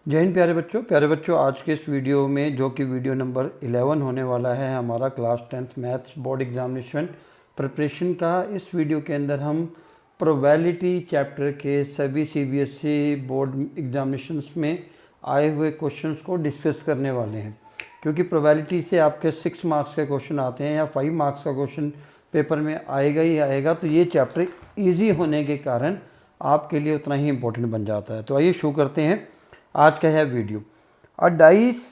जय हिंद प्यारे बच्चों आज के इस वीडियो में जो कि वीडियो नंबर 11 होने वाला है हमारा class 10th maths board examination preparation का। इस वीडियो के अंदर हम प्रोबेबिलिटी चैप्टर के सभी सीबीएसई बोर्ड एग्जामिनेशंस में आए हुए क्वेश्चंस को डिस्कस करने वाले हैं, क्योंकि प्रोबेबिलिटी से आपके 6 मार्क्स के क्वेश्चन आते हैं या 5 मार्क्स का क्वेश्चन पेपर में आएगा ही आएगा। तो ये चैप्टर ईजी होने के कारण आपके लिए उतना ही इम्पोर्टेंट बन जाता है। तो आइए शुरू करते हैं आज का है video. A dice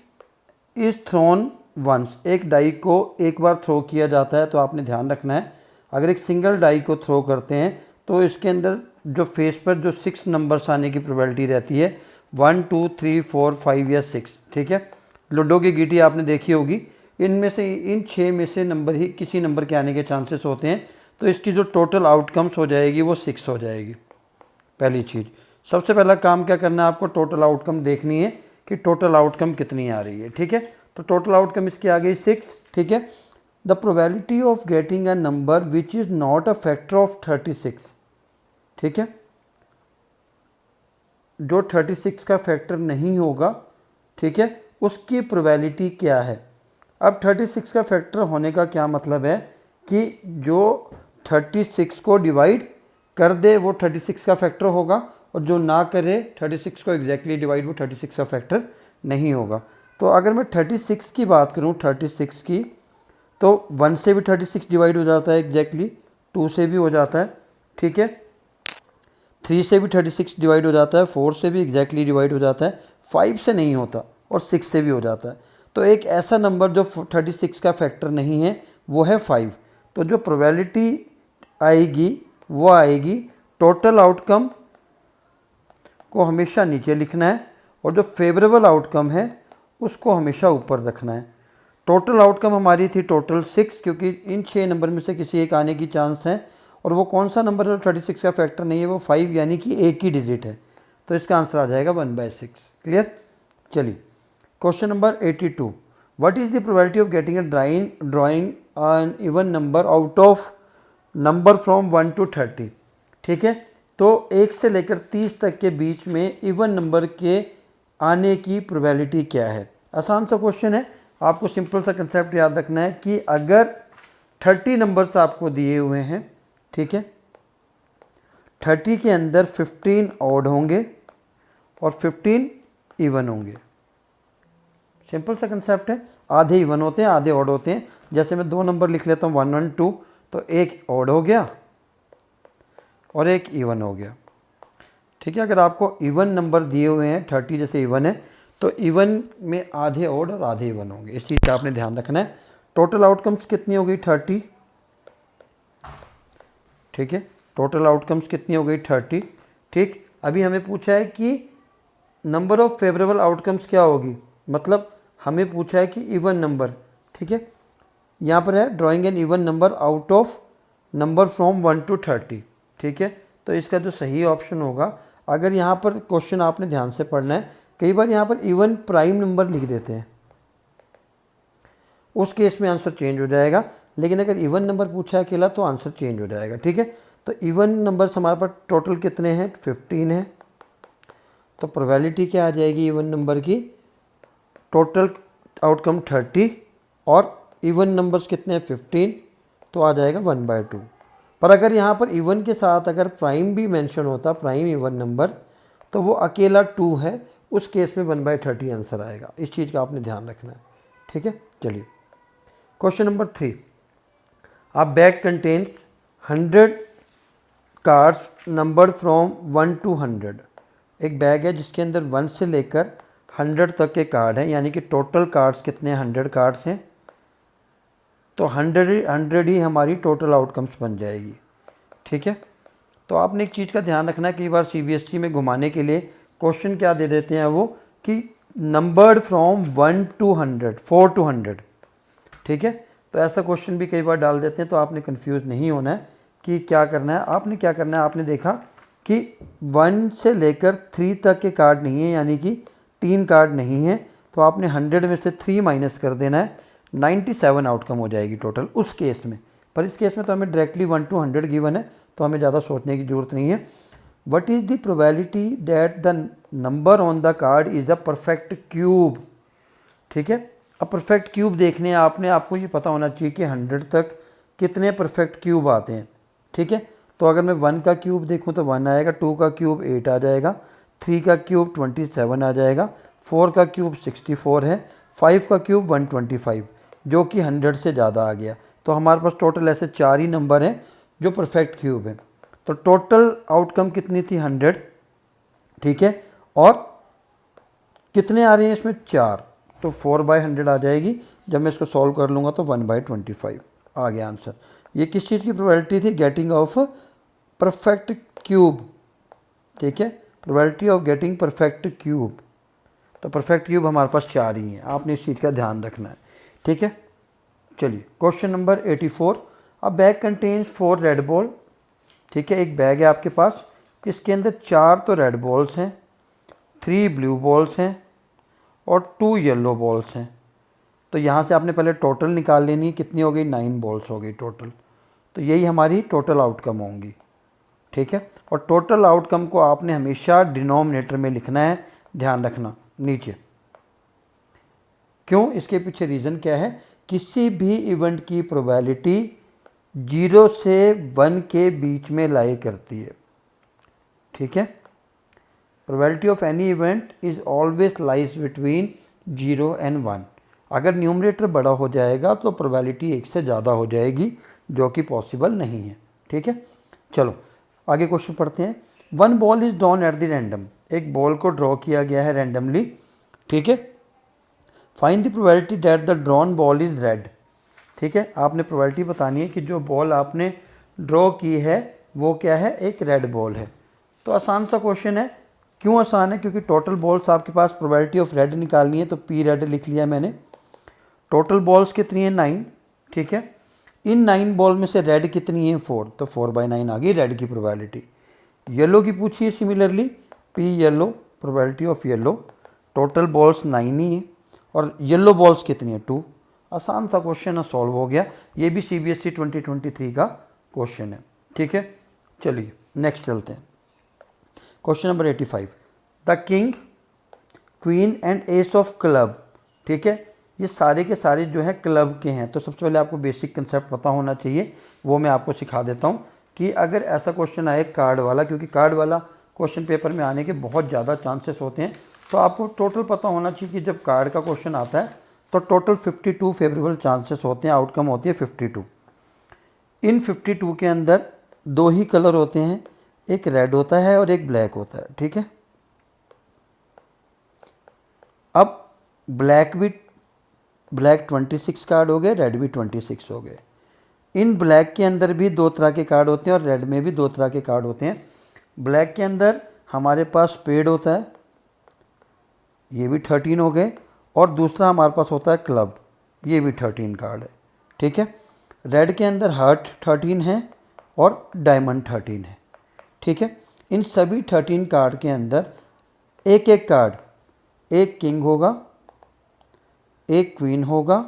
is thrown once, एक डाई को एक बार थ्रो किया जाता है। तो आपने ध्यान रखना है, अगर एक सिंगल डाई को थ्रो करते हैं तो इसके अंदर जो फेस पर जो 6 नंबर्स आने की प्रोबेबिलिटी रहती है 1 2 3 4 5 या 6। ठीक है, लूडो की गीटी आपने देखी होगी, इनमें से इन 6 में से नंबर ही किसी नंबर के आने के चांसेस होते हैं। तो इसकी जो टोटल आउटकम्स हो जाएगी वो 6 हो जाएगी। पहली चीज़, सबसे पहला काम क्या करना है, आपको टोटल आउटकम देखनी है कि टोटल आउटकम कितनी आ रही है। ठीक है, तो टोटल आउटकम इसकी आ गई 6। ठीक है, the probability of getting a number which is not a factor of 36। ठीक है, जो 36 का फैक्टर नहीं होगा, ठीक है, उसकी प्रोबेबिलिटी क्या है। अब 36 का फैक्टर होने का क्या मतलब है कि जो 36 को डिवाइड कर दे वो 36 का फैक्टर होगा, और जो ना करे 36 को एग्जैक्टली डिवाइड वो 36 का फैक्टर नहीं होगा। तो अगर मैं 36 की बात करूं, 36 की, तो 1 से भी 36 डिवाइड हो जाता है एग्जैक्टली, 2 से भी हो जाता है, ठीक है, 3 से भी 36 डिवाइड हो जाता है, 4 से भी एग्जैक्टली डिवाइड हो जाता है, 5 से नहीं होता और 6 से भी हो जाता है। तो एक ऐसा नंबर जो 36 का फैक्टर नहीं है वो है 5। तो जो प्रोबेबिलिटी आएगी वो आएगी, टोटल आउटकम को हमेशा नीचे लिखना है और जो फेवरेबल आउटकम है उसको हमेशा ऊपर रखना है। टोटल आउटकम हमारी थी टोटल 6, क्योंकि इन 6 नंबर में से किसी एक आने की चांस है, और वो कौन सा नंबर है जो 36 का फैक्टर नहीं है, वो 5 यानी कि एक ही डिजिट है। तो इसका आंसर आ जाएगा 1/6। क्लियर। चलिए question number 82, what is the probability of getting a drawing an even number out of number from 1 to 30। ठीक है, तो 1 से लेकर 30 तक के बीच में इवन नंबर के आने की प्रोबेबिलिटी क्या है। आसान सा क्वेश्चन है, आपको सिंपल सा कंसेप्ट याद रखना है कि अगर 30 नंबर्स आपको दिए हुए हैं, ठीक है, 30 के अंदर 15 ऑड होंगे और 15 इवन होंगे। सिंपल सा कंसेप्ट है, आधे इवन होते हैं आधे ऑड होते हैं। जैसे मैं 2 नंबर लिख लेता हूँ 1 1 2, तो एक ऑड हो गया और एक इवन हो गया। ठीक है, अगर आपको इवन नंबर दिए हुए हैं 30 जैसे इवन है, तो इवन में आधे ऑड और आधे इवन होंगे। इस चीज़ का आपने ध्यान रखना है। टोटल आउटकम्स कितनी हो गई 30। ठीक है, टोटल आउटकम्स कितनी हो गई 30। ठीक, अभी हमें पूछा है कि नंबर ऑफ फेवरेबल आउटकम्स क्या होगी, मतलब हमें पूछा है कि इवन नंबर। ठीक है, यहाँ पर है drawing an even number out of number from 1 to 30। ठीक है, तो इसका जो सही ऑप्शन होगा, अगर यहाँ पर क्वेश्चन आपने ध्यान से पढ़ना है, कई बार यहाँ पर इवन प्राइम नंबर लिख देते हैं, उस केस में आंसर चेंज हो जाएगा। लेकिन अगर इवन नंबर पूछा है अकेला तो आंसर चेंज हो जाएगा। ठीक है, तो इवन नंबर्स हमारे पास टोटल कितने हैं, 15 है। तो प्रोबेबिलिटी क्या आ जाएगी इवन नंबर की, टोटल आउटकम 30 और इवन नंबर्स कितने हैं 15, तो आ जाएगा 1/2। पर अगर यहाँ पर इवन के साथ अगर प्राइम भी मेंशन होता, प्राइम इवन नंबर, तो वो अकेला 2 है, उस केस में 1/30 आंसर आएगा। इस चीज़ का आपने ध्यान रखना है। ठीक है, चलिए question number 3, a bag contains 100 cards number from 1 to 100। एक बैग है जिसके अंदर 1 से लेकर 100 तक के कार्ड हैं, यानी कि टोटल कार्ड्स कितने हैं, 100 कार्ड्स हैं। तो 100 ही हमारी टोटल आउटकम्स बन जाएगी। ठीक है, तो आपने एक चीज़ का ध्यान रखना है, कई बार सीबीएसई में घुमाने के लिए क्वेश्चन क्या दे देते हैं वो कि नंबर्ड फ्रॉम 1 to 100, 4 to 100। ठीक है, तो ऐसा क्वेश्चन भी कई बार डाल देते हैं। तो आपने कंफ्यूज नहीं होना है कि क्या करना है। आपने क्या करना है, आपने देखा कि 1 से लेकर 3 तक के कार्ड नहीं है, यानी कि 3 कार्ड नहीं है, तो आपने 100 में से 3 माइनस कर देना है, 97 आउटकम हो जाएगी टोटल उस केस में। पर इस केस में तो हमें डायरेक्टली 1 to 100 गिवन है, तो हमें ज़्यादा सोचने की ज़रूरत नहीं है। What is the probability that the number on the card is a perfect cube. ठीक है, अब परफेक्ट क्यूब देखने आपको ये पता होना चाहिए कि 100 तक कितने परफेक्ट क्यूब आते हैं। ठीक है, तो अगर मैं 1 का क्यूब देखूं तो 1 आएगा, 2 का क्यूब 8 आ जाएगा, 3 का क्यूब 27 आ जाएगा, 4 का क्यूब 64 है, 5 का क्यूब 125 जो कि 100 से ज़्यादा आ गया। तो हमारे पास टोटल ऐसे 4 ही नंबर हैं जो परफेक्ट क्यूब है। तो टोटल आउटकम कितनी थी 100। ठीक है, और कितने आ रहे हैं इसमें 4, तो 4/100 आ जाएगी। जब मैं इसको सॉल्व कर लूँगा तो 1/25 आ गया आंसर। ये किस चीज़ की प्रोबेबिलिटी थी? Getting off perfect cube. ठीक है, probability of getting perfect cube. तो परफेक्ट क्यूब हमारे पास 4 ही हैं, आपने इस चीज़ का ध्यान रखना है। ठीक है, चलिए क्वेश्चन नंबर 84। अ बैग कंटेन्स 4 रेड बॉल। ठीक है, एक बैग है आपके पास, इसके अंदर 4 तो रेड बॉल्स हैं, 3 ब्लू बॉल्स हैं और 2 येलो बॉल्स हैं। तो यहाँ से आपने पहले टोटल निकाल लेनी है, कितनी हो गई? 9 बॉल्स हो गई टोटल। तो यही हमारी टोटल आउटकम होंगी। ठीक है, और टोटल आउटकम को आपने हमेशा डिनोमिनेटर में लिखना है, ध्यान रखना नीचे। क्यों? इसके पीछे रीज़न क्या है? किसी भी इवेंट की प्रोबेबिलिटी 0 से 1 के बीच में लाई करती है। ठीक है, probability of any event is always lies between 0 and 1। अगर न्यूमरेटर बड़ा हो जाएगा तो प्रोबेबिलिटी 1 से ज़्यादा हो जाएगी, जो कि पॉसिबल नहीं है। ठीक है, चलो आगे क्वेश्चन पढ़ते हैं। 1 ball is drawn at the random. एक बॉल को ड्रॉ किया गया है रैंडमली। ठीक है, find the probability that the drawn ball is red. ठीक है, आपने प्रोबेबिलिटी बतानी है कि जो बॉल आपने ड्रॉ की है वो क्या है? एक रेड बॉल है। तो आसान सा क्वेश्चन है। क्यों आसान है? क्योंकि टोटल बॉल्स आपके पास प्रोबेबिलिटी ऑफ रेड निकालनी है, तो पी रेड लिख लिया मैंने। टोटल बॉल्स कितनी है? 9। ठीक है, इन 9 बॉल में से रेड कितनी है? 4, तो 4/9 आ गई रेड की प्रोबेबिलिटी। येलो की पूछी है similarly, P yellow, probability of yellow. Total balls 9 ही है और येलो बॉल्स कितनी है? 2। आसान सा क्वेश्चन है, सॉल्व हो गया। ये भी CBSE 2023 का क्वेश्चन है। ठीक है, चलिए नेक्स्ट चलते हैं। Question number 85। The king, queen and S of club. ठीक है, ये सारे के सारे जो है क्लब के हैं। तो सबसे पहले आपको बेसिक कंसेप्ट पता होना चाहिए, वो मैं आपको सिखा देता हूँ कि अगर ऐसा क्वेश्चन आए कार्ड वाला, क्योंकि कार्ड वाला क्वेश्चन पेपर में आने के बहुत ज़्यादा चांसेस होते हैं, तो आपको टोटल पता होना चाहिए कि जब कार्ड का क्वेश्चन आता है तो टोटल 52 फेवरेबल चांसेस होते हैं, आउटकम होती है 52। इन 52 के अंदर 2 ही कलर होते हैं, एक रेड होता है और एक ब्लैक होता है। ठीक है, अब ब्लैक 26 कार्ड हो गए, रेड भी 26 हो गए। इन ब्लैक के अंदर भी 2 तरह के कार्ड होते हैं और रेड में भी 2 तरह के कार्ड होते हैं। ब्लैक के अंदर हमारे पास स्पेड होता है, ये भी 13 हो गए, और दूसरा हमारे पास होता है क्लब, ये भी 13 कार्ड है। ठीक है, रेड के अंदर हार्ट 13 है और डायमंड 13 है। ठीक है, इन सभी 13 कार्ड के अंदर एक एक कार्ड, एक किंग होगा, एक क्वीन होगा,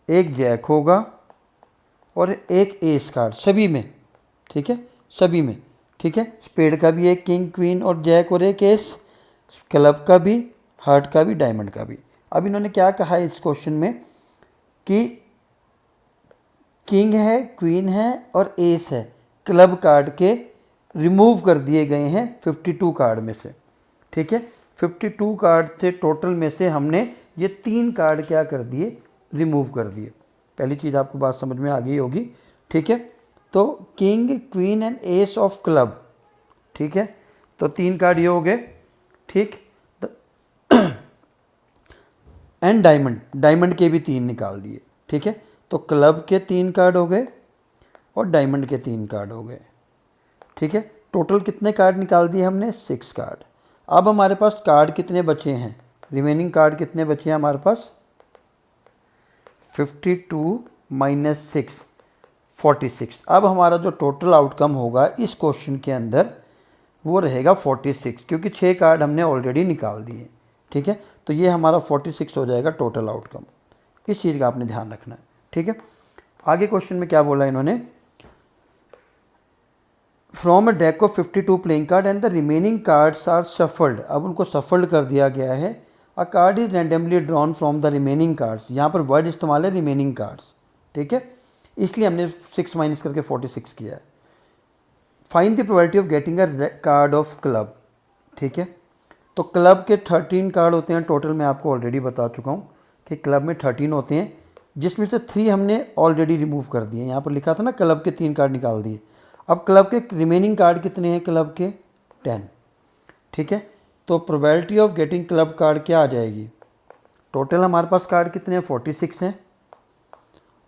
एक जैक होगा और एक एस कार्ड, सभी में। ठीक है, सभी में। ठीक है, स्पेड का भी एक किंग, क्वीन और जैक और एक एस, क्लब का भी, हार्ट का भी, डायमंड का भी। अब इन्होंने क्या कहा है इस क्वेश्चन में कि किंग है, क्वीन है और एस है, क्लब कार्ड के रिमूव कर दिए गए हैं 52 कार्ड में से। ठीक है, 52 कार्ड थे टोटल में से हमने ये 3 कार्ड क्या कर दिए? रिमूव कर दिए। पहली चीज़ आपको बात समझ में आ गई होगी। ठीक है, तो king, queen and S of club. ठीक है, तो 3 कार्ड ये हो गए। ठीक, एंड डायमंड के भी 3 निकाल दिए। ठीक है, तो क्लब के 3 कार्ड हो गए और डायमंड के 3 कार्ड हो गए। ठीक है, टोटल कितने कार्ड निकाल दिए हमने? 6 कार्ड। अब हमारे पास कार्ड कितने बचे हैं? रिमेनिंग कार्ड कितने बचे हैं हमारे पास? 52 - 6 46। अब हमारा जो टोटल आउटकम होगा इस क्वेश्चन के अंदर वो रहेगा 46, क्योंकि 6 कार्ड हमने ऑलरेडी निकाल दिए। ठीक है, तो ये हमारा 46 हो जाएगा टोटल आउटकम। इस चीज़ का आपने ध्यान रखना है। ठीक है, आगे क्वेश्चन में क्या बोला इन्होंने? From a deck of 52 playing card and the remaining cards are shuffled. अब उनको सफल्ड कर दिया गया है। A card is randomly drawn from the remaining cards, यहाँ पर वर्ड इस्तेमाल है रिमेनिंग कार्ड्स, ठीक है, इसलिए हमने 6 माइनस करके 46 किया है। Find the probability of getting a card of club, ठीक है। तो क्लब के 13 कार्ड होते हैं टोटल, मैं आपको ऑलरेडी बता चुका हूँ कि क्लब में 13 होते हैं, जिसमें से 3 हमने ऑलरेडी रिमूव कर दिए। यहाँ पर लिखा था ना क्लब के 3 कार्ड निकाल दिए। अब क्लब के रिमेनिंग कार्ड कितने हैं, क्लब के 10, ठीक है। तो probability of getting club card क्या आ जाएगी, टोटल हमारे पास कार्ड कितने हैं 46 हैं,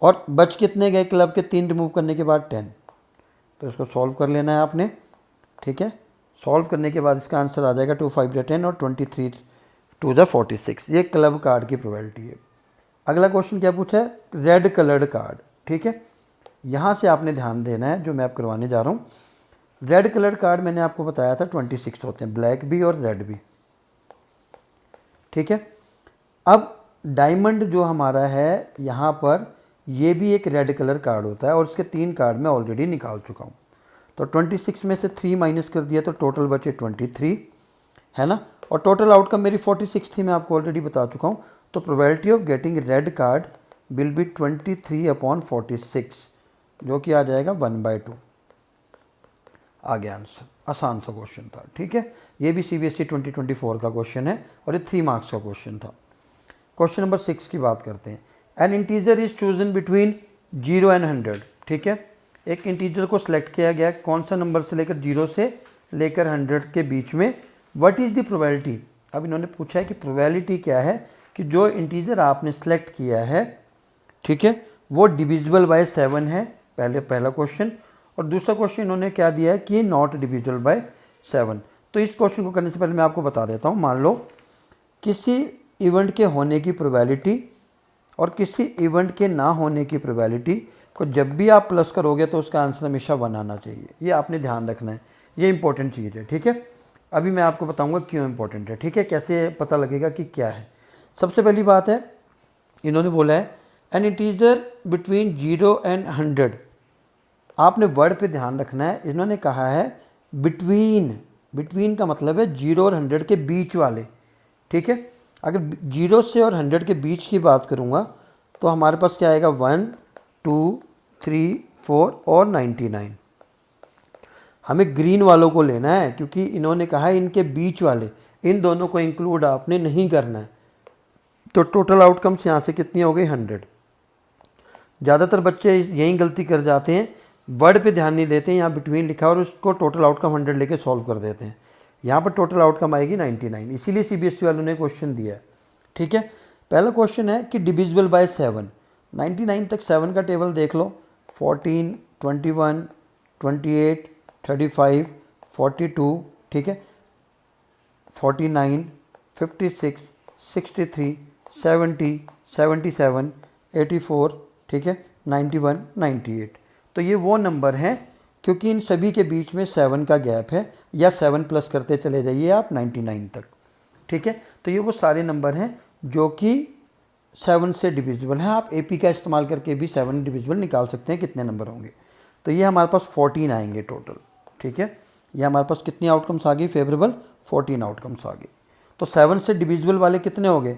और बच कितने गए क्लब के 3 रिमूव करने के बाद 10। तो इसको सॉल्व कर लेना है आपने, ठीक है। सॉल्व करने के बाद इसका आंसर आ जाएगा 2 5 10 और 23 2 46। ये क्लब कार्ड की प्रोबेबिलिटी है। अगला क्वेश्चन क्या पूछा है, रेड कलर्ड कार्ड, ठीक है। यहाँ से आपने ध्यान देना है जो मैं आप करवाने जा रहा हूँ। रेड कलर्ड कार्ड मैंने आपको बताया था 26 होते हैं, ब्लैक भी और रेड भी, ठीक है। अब डायमंड जो हमारा है यहाँ पर, ये भी एक रेड कलर कार्ड होता है और उसके 3 कार्ड मैं ऑलरेडी निकाल चुका हूँ। तो 26 में से 3 माइनस कर दिया तो टोटल बचे 23, है ना, और टोटल आउटकम मेरी 46 थी, मैं आपको ऑलरेडी बता चुका हूँ। तो probability of getting red card will be 23/46, जो कि आ जाएगा 1/2। आ गया आंसर, आसान सा क्वेश्चन था, ठीक है। ये भी CBSE 2024 का क्वेश्चन है और ये 3 मार्क्स का क्वेश्चन था। क्वेश्चन नंबर 6 की बात करते हैं। N integer is chosen between 0 and 100, ठीक है। एक इंटीजर को सिलेक्ट किया गया, कौन सा नंबर से लेकर 0 से लेकर 100 के बीच में। व्हाट इज़ द प्रोबेबिलिटी, अब इन्होंने पूछा है कि प्रोबेबिलिटी क्या है कि जो इंटीजर आपने सेलेक्ट किया है, ठीक है, वो डिविजिबल बाय 7 है, पहला क्वेश्चन। और दूसरा क्वेश्चन इन्होंने क्या दिया है कि नॉट डिविजिबल बाय 7। तो इस क्वेश्चन को करने से पहले मैं आपको बता देता हूँ। मान लो किसी इवेंट के होने की प्रोबेबिलिटी और किसी इवेंट के ना होने की प्रोबेबिलिटी को जब भी आप प्लस करोगे तो उसका आंसर हमेशा 1 आना चाहिए। ये आपने ध्यान रखना है, ये इंपॉर्टेंट चीज़ है, ठीक है। अभी मैं आपको बताऊंगा क्यों इंपॉर्टेंट है, ठीक है, कैसे पता लगेगा कि क्या है। सबसे पहली बात है, इन्होंने बोला है एन इंटीजर बिटवीन 0 एंड 100। आपने वर्ड पे ध्यान रखना है, इन्होंने कहा है बिटवीन, बिटवीन का मतलब है 0 और 100 के बीच वाले, ठीक है। अगर 0 से और 100 के बीच की बात करूँगा तो हमारे पास क्या आएगा 1 2 3 4 और 99। हमें ग्रीन वालों को लेना है क्योंकि इन्होंने कहा है इनके बीच वाले, इन दोनों को इंक्लूड आपने नहीं करना है। तो टोटल आउटकम्स यहाँ से कितनी हो गई 100। ज़्यादातर बच्चे यही गलती कर जाते हैं, वर्ड पे ध्यान नहीं देते हैं, यहाँ बिटवीन लिखा और उसको टोटल आउटकम 100 लेके सॉल्व कर देते हैं। यहाँ पर टोटल आउटकम आएगी 99, इसीलिए CBSE वालों ने क्वेश्चन दिया है, ठीक है। पहला क्वेश्चन है कि डिविजिबल बाय 7, 99 तक 7 का टेबल देख लो, 14 21 28 35 42, ठीक है, 49 56 63 70 77 84, ठीक है, 91 98। तो ये वो नंबर हैं क्योंकि इन सभी के बीच में 7 का गैप है, या 7 प्लस करते चले जाइए आप 99 तक, ठीक है। तो ये वो सारे नंबर हैं जो कि 7 से डिविजिबल हैं। आप AP का इस्तेमाल करके भी 7 डिविजिबल निकाल सकते हैं, कितने नंबर होंगे। तो ये हमारे पास 14 आएंगे टोटल, ठीक है। ये हमारे पास कितनी आउटकम्स आ गई फेवरेबल, 14 आउटकम्स आ गई। तो 7 से डिविजिबल वाले कितने हो गए,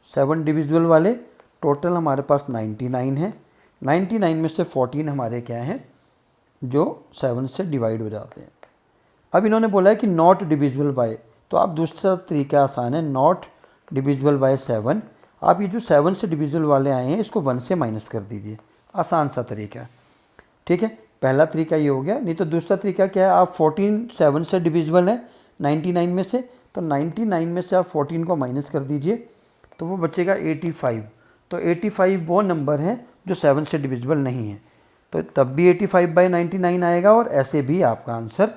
7 डिविजिबल वाले टोटल हमारे पास 99 है। 99 में से 14 हमारे क्या हैं जो 7 से डिवाइड हो जाते हैं। अब इन्होंने बोला है कि नॉट डिविजिबल बाय, तो आप दूसरा तरीका आसान है, नॉट डिविजिबल बाय 7। आप ये जो 7 से डिविजिबल वाले आए हैं इसको 1 से माइनस कर दीजिए, आसान सा तरीका है, ठीक है। पहला तरीका ये हो गया। नहीं तो दूसरा तरीका क्या है, आप 14 7 से डिविजिबल है 99 में से, तो 99 में से आप 14 को माइनस कर दीजिए तो वो बचेगा 85। तो 85 वो नंबर है जो 7 से डिविजिबल नहीं है, तो तब भी 85/99 आएगा और ऐसे भी आपका आंसर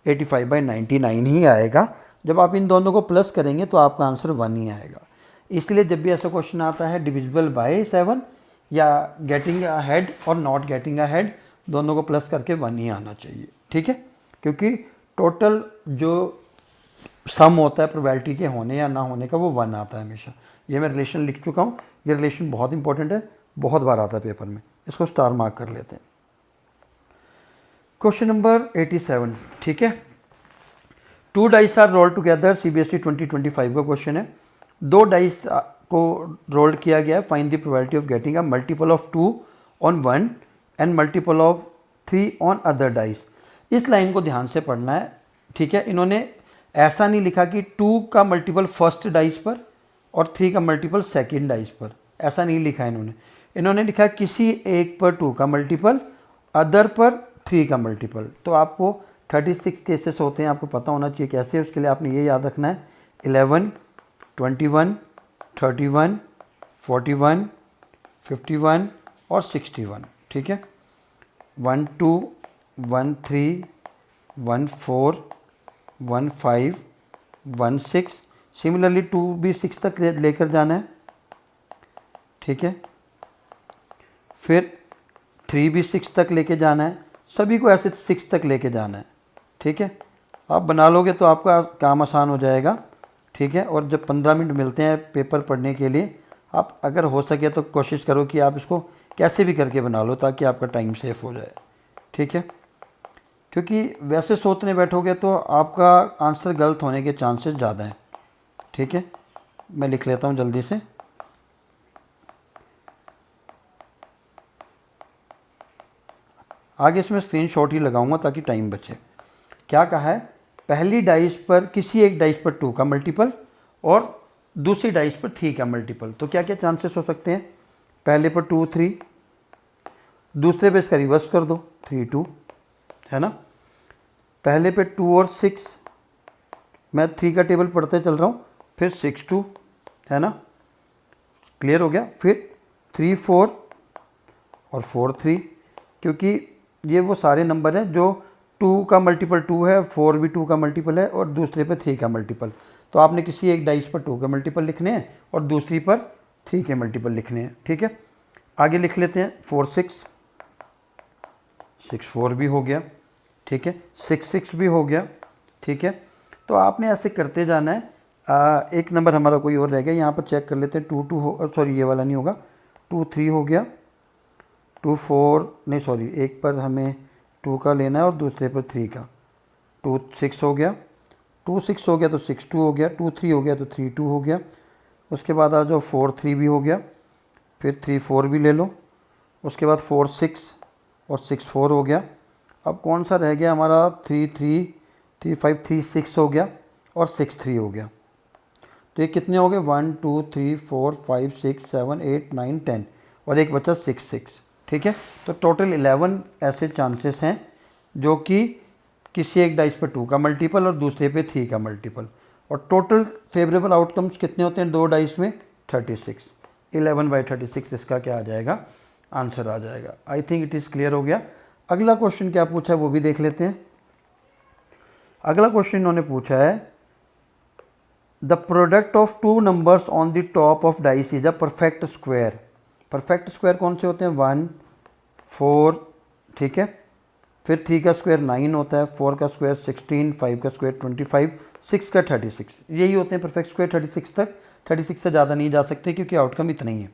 85/99 ही आएगा। जब आप इन दोनों को प्लस करेंगे तो आपका आंसर 1 ही आएगा। इसलिए जब भी ऐसा क्वेश्चन आता है डिविजिबल बाय 7 या गेटिंग अहेड और नॉट गेटिंग अहेड, दोनों को प्लस करके 1 ही आना चाहिए, ठीक है। क्योंकि टोटल जो सम होता है प्रोबेबिलिटी के होने या ना होने का वो 1 आता है हमेशा। ये मैं रिलेशन लिख चुका हूँ, ये रिलेशन बहुत इंपॉर्टेंट है, बहुत बार आता है पेपर में, इसको स्टार मार्क कर लेते हैं। क्वेश्चन नंबर 87, ठीक है। 2 dice are roll together, CBSE 2025 का क्वेश्चन है। 2 डाइस को रोल किया गया है, find the probability of getting a multiple of 2 on 1 and multiple of 3 on other dice. इस लाइन को ध्यान से पढ़ना है, ठीक है। इन्होंने ऐसा नहीं लिखा कि 2 का मल्टीपल फर्स्ट डाइस पर और 3 का मल्टीपल सेकेंड डाइस पर, ऐसा नहीं लिखा इन्होंने लिखा किसी एक पर 2 का मल्टीपल, अदर पर 3 का मल्टीपल। तो आपको 36 केसेस होते हैं, आपको पता होना चाहिए कैसे। उसके लिए आपने ये याद रखना है 11, 21, 31, 41, 51 और 61, ठीक है। 1 2, 1 3, 1 4, 1 5, 1 6। सिमिलरली 2 भी 6 तक लेकर जाना है, ठीक है। फिर 3 भी 6 तक लेके जाना है, सभी को ऐसे 6 तक लेके जाना है, ठीक है। आप बना लोगे तो आपका काम आसान हो जाएगा, ठीक है। और जब 15 मिनट मिलते हैं पेपर पढ़ने के लिए, आप अगर हो सके तो कोशिश करो कि आप इसको कैसे भी करके बना लो ताकि आपका टाइम सेफ हो जाए, ठीक है। क्योंकि वैसे सोचने बैठोगे तो आपका आंसर गलत होने के चांसेस ज़्यादा हैं, ठीक है। मैं लिख लेता हूँ जल्दी से। आगे इसमें स्क्रीनशॉट ही लगाऊंगा ताकि टाइम बचे। क्या कहा है, पहली डाइस पर किसी एक डाइस पर 2 का मल्टीपल और दूसरी डाइस पर 3 का मल्टीपल। तो क्या क्या चांसेस हो सकते हैं, पहले पर 2 3, दूसरे पे इसका रिवर्स कर दो 3 2, है ना। पहले पे 2 और 6, मैं 3 का टेबल पढ़ते चल रहा हूँ, फिर 6 2, है ना, क्लियर हो गया। फिर 3 4 और 4 3, क्योंकि ये वो सारे नंबर हैं जो 2 का मल्टीपल 2 है, 4 भी 2 का मल्टीपल है और दूसरे पे 3 का मल्टीपल। तो आपने किसी एक डाइस पर 2 का मल्टीपल लिखने हैं और दूसरी पर 3 के मल्टीपल लिखने हैं, ठीक है। आगे लिख लेते हैं 4 6, 6 4 भी हो गया, ठीक है। 6 6 भी हो गया, ठीक है। तो आपने ऐसे करते जाना है। एक नंबर हमारा कोई और रह गया, यहाँ पर चेक कर लेते हैं। 2 2 हो, सॉरी ये वाला नहीं होगा, 2 3 हो गया, 2 4 नहीं सॉरी, एक पर हमें 2 का लेना है और दूसरे पर 3 का। 2 6 हो गया, 2 6 हो गया तो 6 2 हो गया, 2 3 हो गया तो 3 2 हो गया। उसके बाद आ जाओ 4 3 भी हो गया, फिर 3 4 भी ले लो। उसके बाद 4 6 और 6 4 हो गया। अब कौन सा रह गया हमारा, 3 3 3 5 3 6 हो गया और 6 3 हो गया। तो ये कितने हो गए, 1 2 3 4 5 6 7 8 9 10 और एक बचा 6 6, ठीक है। तो टोटल 11 ऐसे चांसेस हैं जो कि किसी एक डाइस पर 2 का मल्टीपल और दूसरे पे 3 का मल्टीपल। और टोटल फेवरेबल आउटकम्स कितने होते हैं 2 डाइस में, 36। 11/36 इसका क्या आ जाएगा, आंसर आ जाएगा। I think it is clear हो गया। अगला क्वेश्चन क्या पूछा है वो भी देख लेते हैं। अगला क्वेश्चन इन्होंने पूछा है, the product of 2 numbers on the top of dice is a perfect square. Perfect square कौन से होते हैं, 1 4, ठीक है। फिर 3 का स्क्वायर 9 होता है, 4 का स्क्वायर 16, 5 का स्क्वायर 25, 6 का 36। यही होते हैं परफेक्ट स्क्वायर 36 तक। 36 से ज़्यादा नहीं जा सकते क्योंकि आउटकम इतना ही है।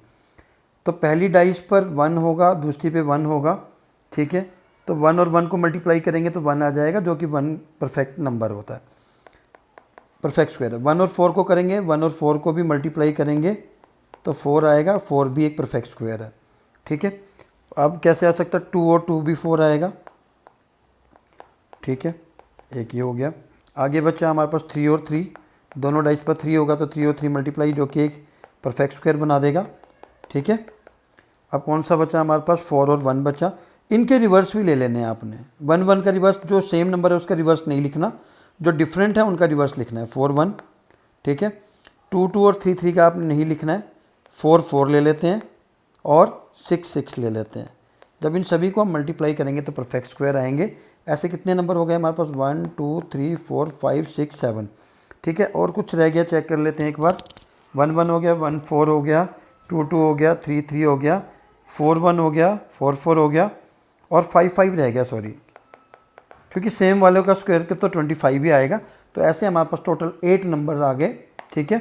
तो पहली डाइस पर 1 होगा, दूसरी पे 1 होगा, ठीक है। तो 1 और 1 को मल्टीप्लाई करेंगे तो 1 आ जाएगा, जो कि 1 परफेक्ट नंबर होता है, परफेक्ट स्क्वायर है। 1 और 4 को करेंगे, 1 और 4 को भी मल्टीप्लाई करेंगे तो 4 आएगा, 4 भी एक परफेक्ट स्क्वायर है, ठीक है। अब कैसे आ सकता है, 2 और 2 भी 4 आएगा, ठीक है। एक ये हो गया। आगे बचा हमारे पास 3 और 3, दोनों डाइस पर 3 होगा तो 3 और 3 मल्टीप्लाई, जो कि एक परफेक्ट स्क्वायर बना देगा, ठीक है। अब कौन सा बचा हमारे पास, 4 और 1 बचा। इनके रिवर्स भी ले लेने हैं आपने। 1 1 का रिवर्स, जो सेम नंबर है उसका रिवर्स नहीं लिखना, जो डिफरेंट है उनका रिवर्स लिखना है। 4 1, ठीक है। 2 2 और 3 3 का आपने नहीं लिखना है। 4 4 ले लेते हैं और 6 6 ले लेते हैं। जब इन सभी को हम मल्टीप्लाई करेंगे तो परफेक्ट स्क्वायर आएंगे। ऐसे कितने नंबर हो गए हमारे पास, 1 2 3 4 5 6 7, ठीक है। और कुछ रह गया, चेक कर लेते हैं एक बार। 1 1 हो गया, 1 4 हो गया, 2 2 हो गया, 3 3 हो गया, 4 1 हो गया, 4 4 हो गया और 5 5 रह गया, सॉरी, क्योंकि सेम वालों का स्क्वायर के तो 25 भी आएगा। तो ऐसे हमारे पास टोटल 8 नंबर्स आ गए, ठीक है।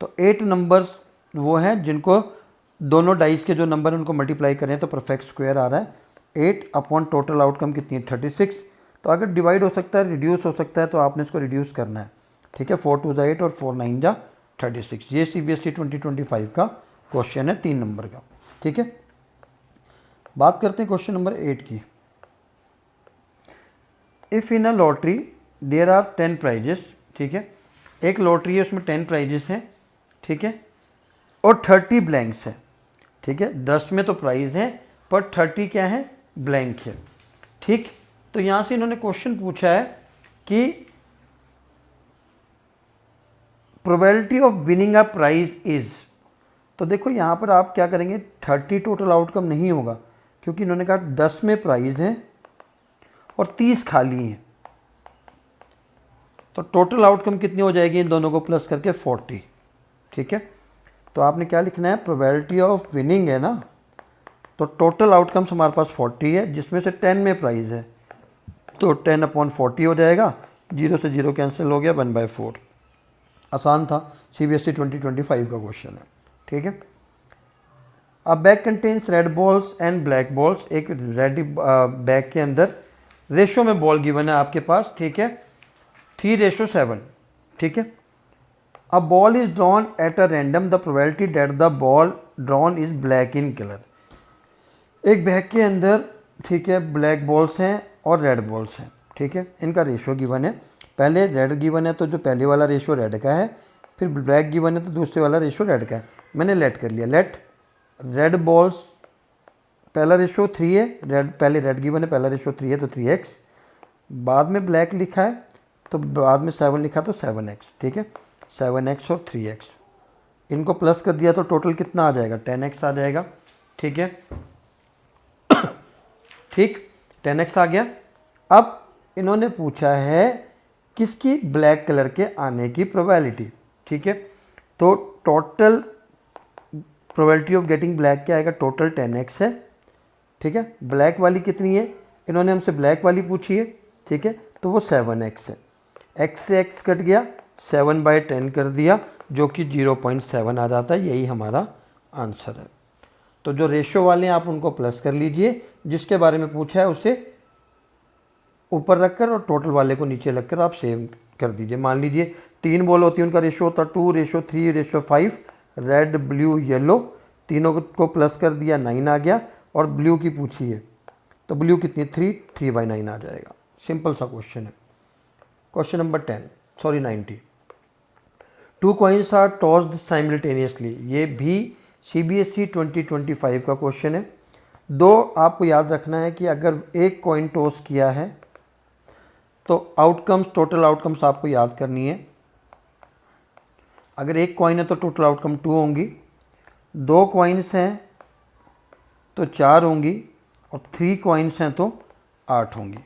तो 8 नंबर्स वो हैं जिनको दोनों डाइस के जो नंबर हैं उनको मल्टीप्लाई करें तो परफेक्ट स्क्वायर आ रहा है। 8 अपॉन टोटल आउटकम कितनी है 36। तो अगर डिवाइड हो सकता है रिड्यूस हो सकता है तो आपने इसको रिड्यूस करना है, ठीक है। 4 2 8 और 4 9 जा 36। ये CBSE 2025 का क्वेश्चन है 3 नंबर का, ठीक है। बात करते हैं क्वेश्चन नंबर 8 की। If in a lottery there are 10 prizes, ठीक है। एक लॉटरी है उसमें 10 प्राइजेस हैं, ठीक है, और 30 ब्लैंक्स है, ठीक है। 10 में तो प्राइज है पर 30 क्या है, ब्लैंक है, ठीक। तो यहाँ से इन्होंने क्वेश्चन पूछा है कि probability of winning a prize is. तो देखो यहाँ पर आप क्या करेंगे, 30 टोटल आउटकम नहीं होगा क्योंकि इन्होंने कहा 10 में प्राइज है और 30 खाली हैं। तो टोटल आउटकम कितनी हो जाएगी इन दोनों को प्लस करके 40, ठीक है। तो आपने क्या लिखना है, प्रोबेबिलिटी ऑफ विनिंग है ना, तो टोटल आउटकम्स हमारे पास 40 है जिसमें से 10 में प्राइज है, तो 10 अपॉन 40 हो जाएगा, 0 से 0 कैंसिल हो गया, 1/4। आसान था, CBSE 2025 का क्वेश्चन है, ठीक है। अब bag contains red balls and black balls. एक रेड बैग के अंदर रेशो में बॉल गिवन है आपके पास, ठीक है, 3:7, ठीक है। A ball is drawn at a random, the probability that the ball drawn is black in colour. एक बैग के अंदर, ठीक है, ब्लैक बॉल्स हैं और रेड बॉल्स हैं, ठीक है। इनका रेशो गिवन है, पहले रेड गिवन है तो जो पहले वाला रेशो रेड का है, फिर ब्लैक गिवन है तो दूसरे वाला रेशो रेड का है। मैंने लेट कर लिया, लेट रेड बॉल्स पहला रेशो 3 है, रेड पहले रेड गिवन है, पहला रेशो 3 है तो 3x, बाद में ब्लैक लिखा है तो बाद में 7 लिखा तो 7x, ठीक है। 7x और 3x इनको प्लस कर दिया तो टोटल कितना आ जाएगा, 10x आ जाएगा, ठीक है, ठीक, 10x आ गया। अब इन्होंने पूछा है किसकी, ब्लैक कलर के आने की प्रोबेबिलिटी, ठीक है। तो total probability of getting black क्या आएगा, टोटल 10x है, ठीक है। ब्लैक वाली कितनी है, इन्होंने हमसे ब्लैक वाली पूछी है, ठीक है, तो वो 7x है। x से x कट गया, 7/10 कर दिया जो कि 0.7 आ जाता है, यही हमारा आंसर है। तो जो रेशो वाले हैं आप उनको प्लस कर लीजिए, जिसके बारे में पूछा है उसे ऊपर रखकर और टोटल वाले को नीचे रखकर आप सेव कर दीजिए। मान लीजिए 3 बॉल होती है, उनका रेशो होता 2:3:5, रेड ब्लू येलो, तीनों को प्लस कर दिया 9 आ गया, और ब्लू की पूछी है तो ब्लू कितनी, 3/9 आ जाएगा। सिंपल सा क्वेश्चन है। Question number 90। 2 coins are tossed simultaneously. ये भी CBSE 2025 का क्वेश्चन है। दो आपको याद रखना है कि अगर एक कॉइन टॉस किया है तो आउटकम्स, टोटल आउटकम्स आपको याद करनी है। अगर एक कॉइन है तो टोटल आउटकम 2 होंगी, 2 कॉइन्स हैं तो 4 होंगी, और 3 कॉइन्स हैं तो 8 होंगी,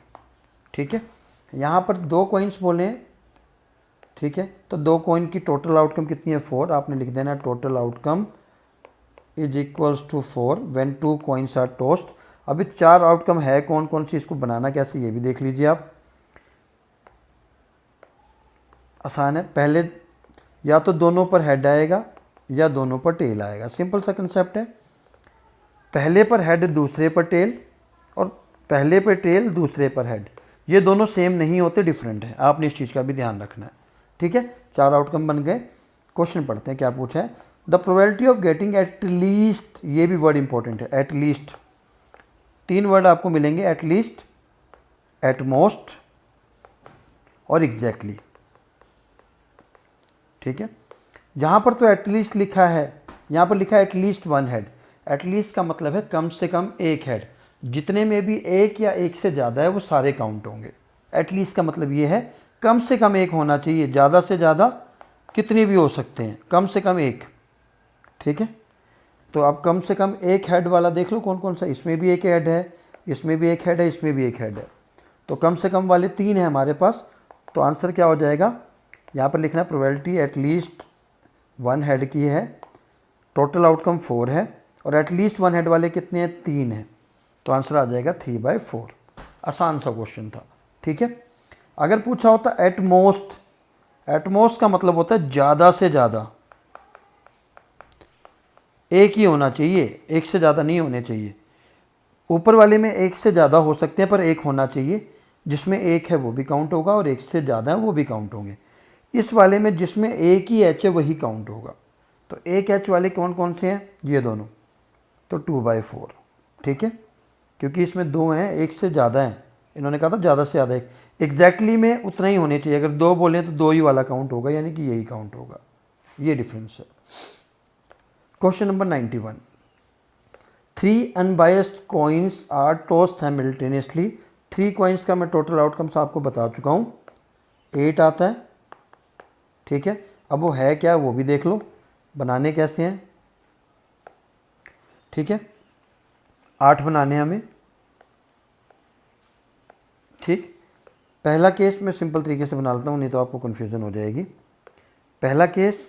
ठीक है। यहाँ पर 2 कॉइन्स बोले हैं, ठीक है, तो 2 कॉइन की टोटल आउटकम कितनी है, 4। आपने लिख देना total outcome is equals to 4 when 2 coins are tossed. अभी 4 आउटकम है कौन कौन सी, इसको बनाना कैसे ये भी देख लीजिए आप। आसान है, पहले या तो दोनों पर हेड आएगा या दोनों पर टेल आएगा, सिंपल सा कंसेप्ट है। पहले पर हेड दूसरे पर टेल, और पहले पर टेल दूसरे पर हेड, ये दोनों सेम नहीं होते, डिफरेंट है। आपने इस चीज़ का भी ध्यान रखना है, ठीक है। 4 आउटकम बन गए। क्वेश्चन पढ़ते हैं क्या पूछा है। The probability of getting at least, ये भी वर्ड इंपॉर्टेंट है, एट लीस्ट। 3 वर्ड आपको मिलेंगे, एट लीस्ट, एट मोस्ट और एग्जैक्टली, ठीक है। जहाँ पर तो एटलीस्ट लिखा है, यहाँ पर लिखा है एटलीस्ट 1 हेड। एटलीस्ट का मतलब है कम से कम 1 हेड, जितने में भी 1 या 1 से ज़्यादा है वो सारे काउंट होंगे। एटलीस्ट का मतलब ये है कम से कम 1 होना चाहिए, ज़्यादा से ज़्यादा कितने भी हो सकते हैं, कम से कम 1, ठीक है। तो आप कम से कम 1 हेड वाला देख लो कौन कौन सा, इसमें भी 1 हेड है, इसमें भी 1 हेड है, इसमें भी 1 हेड है, तो कम से कम वाले 3 हैं हमारे पास। तो आंसर क्या हो जाएगा, यहाँ पर लिखना है प्रोबेबिलिटी एटलीस्ट 1 हेड की है, टोटल आउटकम 4 है, और एटलीस्ट 1 हेड वाले कितने हैं, 3 हैं, तो आंसर आ जाएगा 3/4। आसान सा क्वेश्चन था, ठीक है। अगर पूछा होता एट मोस्ट, एट मोस्ट का मतलब होता है ज़्यादा से ज़्यादा, 1 ही होना चाहिए, 1 से ज़्यादा नहीं होने चाहिए। ऊपर वाले में एक से ज़्यादा हो सकते हैं पर एक होना चाहिए, जिसमें एक है वो भी काउंट होगा और एक से ज़्यादा है वो भी काउंट होंगे। इस वाले में जिसमें एक ही एच है वही काउंट होगा। तो एक एच वाले कौन कौन से हैं, ये दोनों, तो 2/4, ठीक है, क्योंकि इसमें दो हैं, एक से ज़्यादा है, इन्होंने कहा था ज़्यादा से ज़्यादा है, एग्जैक्टली में उतना ही होने चाहिए। अगर दो बोलें तो दो ही वाला काउंट होगा, यानी कि यही काउंट होगा, ये डिफरेंस है। Question number 91, 3 unbiased coins are tossed simultaneously. 3 कॉइन्स का मैं टोटल आउटकम्स आपको बता चुका हूँ, 8 आता है, ठीक है। अब वो है क्या वो भी देख लो, बनाने कैसे हैं, ठीक है। 8 बनाने हमें, ठीक। पहला केस मैं सिंपल तरीके से बना लेता हूँ, नहीं तो आपको कन्फ्यूज़न हो जाएगी। पहला केस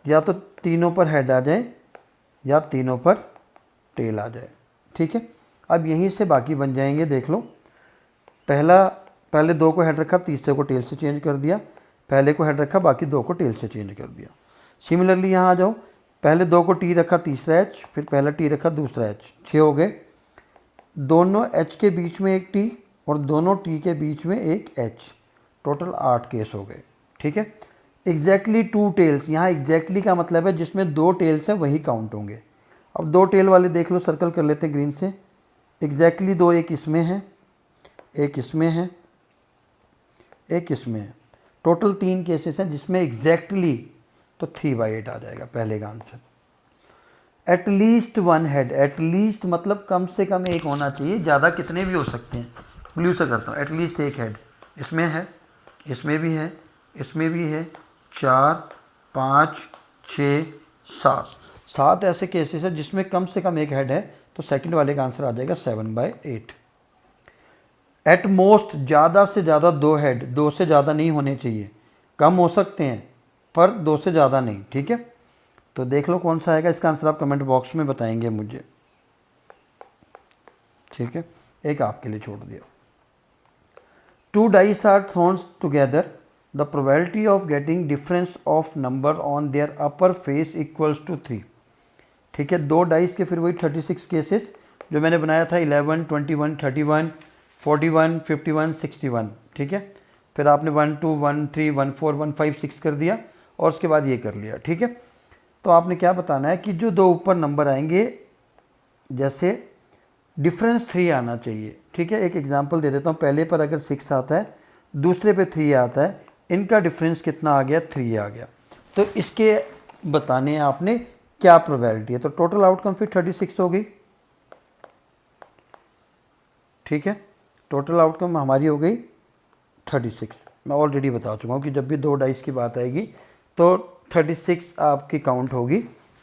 या तो तीनों पर हेड आ जाए या तीनों पर टेल आ जाए, ठीक है। अब यहीं से बाकी बन जाएंगे, देख लो। पहले 2 को हेड रखा, तीसरे को टेल से चेंज कर दिया, पहले को हेड रखा, बाकी 2 को टेल से चेंज कर दिया। सिमिलरली यहाँ आ जाओ, पहले 2 को टी रखा, तीसरा एच, फिर पहला टी रखा, दूसरा एच, 6 हो गए। दोनों एच के बीच में एक टी और दोनों टी के बीच में एक एच, टोटल 8 केस हो गए, ठीक है। एग्जैक्टली 2 टेल्स, यहाँ एग्जैक्टली का मतलब है जिसमें 2 टेल्स हैं वही काउंट होंगे। अब 2 टेल वाले देख लो, सर्कल कर लेते हैं ग्रीन से। एग्जैक्टली 2, एक इसमें है, एक इसमें है, एक इसमें है, टोटल 3 केसेस हैं जिसमें एग्जैक्टली, तो 3/8 आ जाएगा पहले का आंसर। एटलीस्ट 1 हेड, एटलीस्ट मतलब कम से कम एक होना चाहिए, ज़्यादा कितने भी हो सकते हैं। ब्लू से करता हूँ, एटलीस्ट एक हेड, इसमें है, इसमें भी है, इसमें भी है, 4, 5, 6, 7 ऐसे केसेस हैं जिसमें कम से कम एक हेड है, तो सेकंड वाले का आंसर आ जाएगा 7/8। एट मोस्ट, ज़्यादा से ज़्यादा 2 हेड, 2 से ज़्यादा नहीं होने चाहिए, कम हो सकते हैं पर 2 से ज़्यादा नहीं, ठीक है। तो देख लो कौन सा आएगा, इसका आंसर आप कमेंट बॉक्स में बताएंगे मुझे, ठीक है। एक आपके लिए छोड़ दिया। 2 dice are thrown together, the probability of getting difference of number on their upper face equals to 3, ठीक है। 2 डाइस के फिर वही 36 केसेस जो मैंने बनाया था, 11, 21, 31, 41, 51, 61, ठीक है। फिर आपने 1, 2, 1, 3, 1, 4, 1, 5, 6 कर दिया और उसके बाद ये कर लिया, ठीक है। तो आपने क्या बताना है कि जो 2 ऊपर नंबर आएंगे, जैसे डिफरेंस 3 आना चाहिए, ठीक है। एक एग्जांपल दे देता हूँ, पहले पर अगर 6 आता है, दूसरे पे 3 आता है, इनका डिफरेंस कितना आ गया, 3 आ गया। तो इसके बताने हैं आपने क्या प्रोबेबिलिटी है। तो टोटल आउटकम फिर 36 हो गई, ठीक है। टोटल आउटकम हमारी हो गई 36। मैं ऑलरेडी बता चुका हूँ कि जब भी 2 डाइस की बात आएगी तो 36 आपकी काउंट होगी,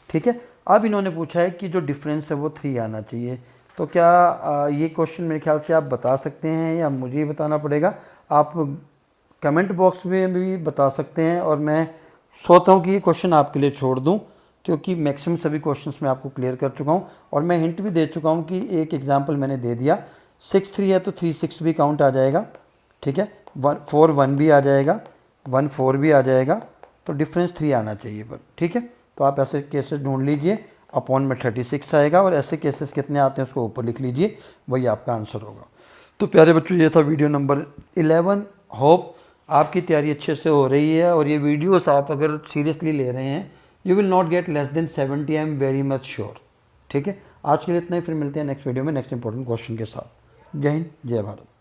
ठीक है। अब इन्होंने पूछा है कि जो डिफरेंस है वो 3 आना चाहिए। तो क्या ये क्वेश्चन मेरे ख्याल से आप बता सकते हैं या मुझे ही बताना पड़ेगा? आप कमेंट बॉक्स में भी बता सकते हैं और मैं सोचता हूँ कि ये क्वेश्चन आपके लिए छोड़ दूँ, क्योंकि मैक्सिमम सभी क्वेश्चंस मैं आपको क्लियर कर चुका हूँ और मैं हिंट भी दे चुका हूँ कि एक एग्जांपल मैंने दे दिया। 6 3 है तो 3 6 भी काउंट आ जाएगा, ठीक है। 4 1 भी आ जाएगा, 1 4 भी आ जाएगा, तो डिफरेंस 3 आना चाहिए पर, ठीक है। तो आप ऐसे केसेस ढूंढ लीजिए, अपॉन में 36 आएगा और ऐसे केसेस कितने आते हैं उसको ऊपर लिख लीजिए, वही आपका आंसर होगा। तो प्यारे बच्चों, ये था वीडियो नंबर 11। होप आपकी तैयारी अच्छे से हो रही है और ये वीडियोस आप अगर सीरियसली ले रहे हैं, you will not get less than 70, I am very much sure, ठीक है। आज के लिए इतना ही, फिर मिलते हैं नेक्स्ट वीडियो में नेक्स्ट इंपॉर्टेंट क्वेश्चन के साथ। जय हिंद, जय भारत।